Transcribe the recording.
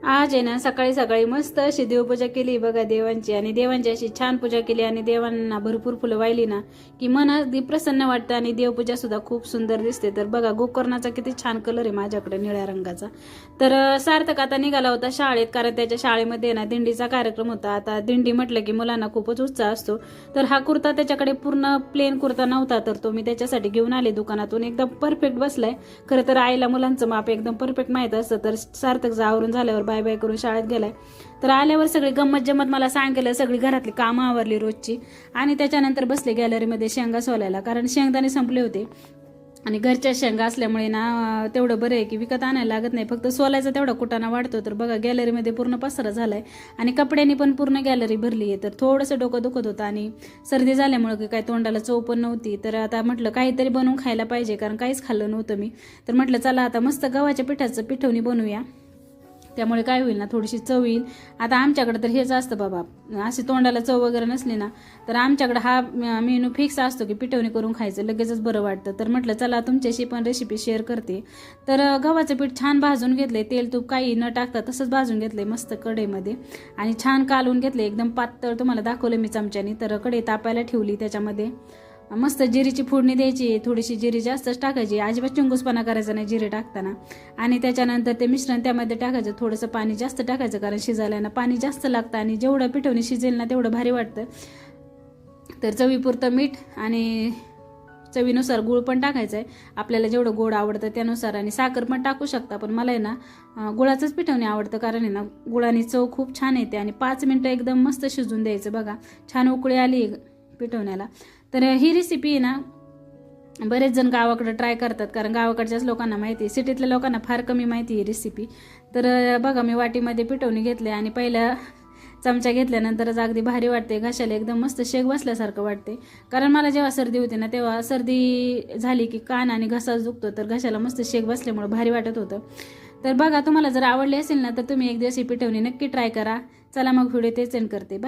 आज आहे ना सकाळी सकाळी मस्त अशी देवपूजा केली बघा देवांची, आणि देवांची अशी छान पूजा केली आणि देवांना भरपूर फुलं वाहिली ना की मन अगदी प्रसन्न वाटतं आणि देवपूजा सुद्धा खूप सुंदर दिसते. तर बघा गोकर्णाचा किती छान कलर आहे माझ्याकडे निळ्या रंगाचा. तर सार्थक आता निघाला होता शाळेत, कारण त्याच्या शाळेमध्ये ना दिंडीचा कार्यक्रम होता. आता दिंडी म्हटलं की मुलांना खूपच उत्साह असतो. तर हा कुर्ता त्याच्याकडे पूर्ण प्लेन कुर्ता नव्हता, तर तो मी त्याच्यासाठी घेऊन आले दुकानातून. एकदम परफेक्ट बसलाय. खरं तर आईला मुलांचं माप एकदम परफेक्ट माहीत असतं. तर सार्थक आवरून झाल्यावर बाय बाय करून शाळेत गेलाय. तर आल्यावर सगळी गंमत जमत मला सांगितलं, सगळी घरातली कामं आवरली रोजची, आणि त्याच्यानंतर बसले गॅलरीमध्ये शेंगा सोलायला, कारण शेंगदाणे संपले होते. आणि घरच्या शेंगा असल्यामुळे ना तेवढं बरं आहे की विकत आणायला लागत नाही, फक्त सोलायचा तेवढा कुटाणा वाढतो. तर बघा गॅलरीमध्ये पूर्ण पसारा झालाय आणि कपड्यांनी पण पूर्ण गॅलरी भरली आहे. तर थोडंसं डोकं दुखत होतं आणि सर्दी झाल्यामुळे की काय तोंडाला चव पण नव्हती. तर आता म्हटलं काहीतरी बनवून खायला पाहिजे, कारण काहीच खाल्लं नव्हतं मी. तर म्हटलं चला आता मस्त गव्हाच्या पिठाचं पिठवणी बनवूया, त्यामुळे काय होईल ना थोडीशी चव येईल. आता आमच्याकडे तर हेच असतं बाबा, अशी तोंडाला चव वगैरे नसली ना तर आमच्याकडे हा मेनू फिक्स असतो की पिठवणी करून खायचं, लगेचच बरं वाटतं. तर म्हटलं चला तुमच्याशी पण रेसिपी शेअर करते. तर गव्हाचं पीठ छान भाजून घेतलंय, तेल तूप काही न टाकता तसंच भाजून घेतलंय मस्त कढईमध्ये, आणि छान कालवून घेतले एकदम पातळ. तुम्हाला दाखवलं मी चमच्यानी. तर कढई तापायला ठेवली, त्याच्यामध्ये मस्त जिरीची फोडणी द्यायची, थोडीशी जिरी जास्तच टाकायची, अजिबात चिंगूसपणा करायचा नाही जिरे टाकताना. आणि त्याच्यानंतर ते मिश्रण त्यामध्ये टाकायचं, थोडंसं पाणी जास्त टाकायचं, कारण शिजायला ना पाणी जास्त लागतं आणि जेवढं पिठवणी शिजेल ना तेवढं भारी वाटतं. तर चवीपुरतं मीठ आणि चवीनुसार गूळ पण टाकायचं आहे, आपल्याला जेवढं गोड आवडतं त्यानुसार, आणि साखर पण टाकू शकता. पण मला आहे ना गुळाचंच पिठवणी आवडतं, कारण आहे ना गुळाने चव खूप छान येते. आणि 5 मिनटं एकदम मस्त शिजून द्यायचं. बघा छान उकळी आली पिठवण्याला. तर ही रेसिपी आहे ना बरेच जण गावाकडे ट्राय करतात, कारण गावाकडच्याच लोकांना माहिती आहे, सिटीतल्या लोकांना फार कमी माहिती आहे रेसिपी. तर बघा मी वाटीमध्ये पिठवणी घेतले आणि पहिल्या चमचा घेतल्यानंतरच अगदी भारी वाटते, घशाला एकदम मस्त शेक बसल्यासारखं वाटते. कारण मला जेव्हा सर्दी होती ना तेव्हा सर्दी झाली की कान आणि घसा दुखतो, तर घशाला मस्त शेक बसल्यामुळे भारी वाटत होतं. तर बघा तुम्हाला जर आवडली असेल ना तर तुम्ही एक दिवस ही पिठवणी नक्की ट्राय करा. चला मग व्हिडिओ तेच एंड करते. बाय.